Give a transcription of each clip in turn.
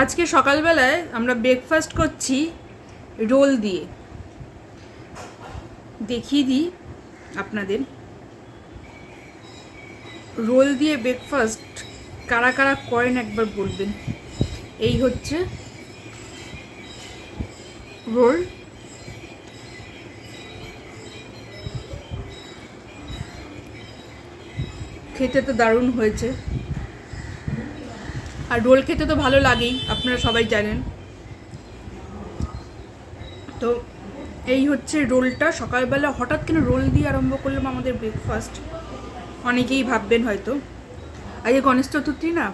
আজকে সকালবেলায় আমরা ব্রেকফাস্ট করছি রোল দিয়ে। দেখিয়ে দিই আপনাদের রোল দিয়ে ব্রেকফাস্ট কারা কারা করেন একবার বলবেন। এই হচ্ছে রোল, খেতে তো দারুণ হয়েছে। আর রোল খেতে তো ভালো লাগেই, আপনারা সবাই জানেন। তো এই হচ্ছে রোলটা। সকালবেলা হঠাৎ কেন রোল দিয়ে আরম্ভ করলাম আমাদের ব্রেকফাস্ট, অনেকেই ভাববেন হয়তো। আজকে গণেশ চতুর্থী না,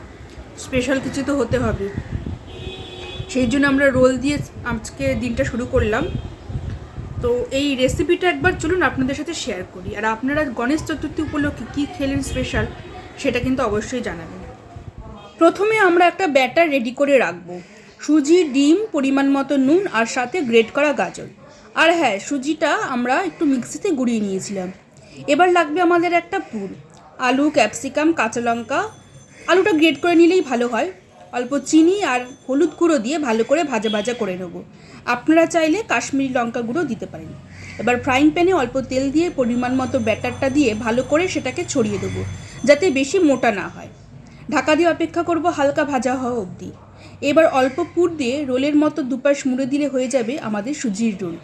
স্পেশাল কিছু তো হতে হবে, সেই জন্য আমরা রোল দিয়ে আজকে দিনটা শুরু করলাম। তো এই রেসিপিটা একবার চলুন আপনাদের সাথে শেয়ার করি। আর আপনারা গণেশ চতুর্থী উপলক্ষে কী খেলেন স্পেশাল, সেটা কিন্তু অবশ্যই জানাবেন। প্রথমে আমরা একটা ব্যাটার রেডি করে রাখবো। সুজি, ডিম, পরিমাণ মতো নুন, আর সাথে গ্রেট করা গাজর। আর হ্যাঁ, সুজিটা আমরা একটু মিক্সিতে গুঁড়িয়ে নিয়েছিলাম। এবার লাগবে আমাদের একটা পুর, আলু, ক্যাপসিকাম, কাঁচা লঙ্কা। আলুটা গ্রেট করে নিলেই ভালো হয়। অল্প চিনি আর হলুদ গুঁড়ো দিয়ে ভালো করে ভাজা ভাজা করে নেব। আপনারা চাইলে কাশ্মীরি লঙ্কা গুঁড়ো দিতে পারেন। এবার ফ্রাইং প্যানে অল্প তেল দিয়ে পরিমাণ মতো ব্যাটারটা দিয়ে ভালো করে সেটাকে ছড়িয়ে দেবো, যাতে বেশি মোটা না হয়। ঢাকা দিয়ে অপেক্ষা করব হালকা ভাজা হওয়া অবধি। এবার অল্প পুর দিয়ে রোলের মতো দুপাশ মুড়ে দিলে হয়ে যাবে আমাদের সুজির রোল।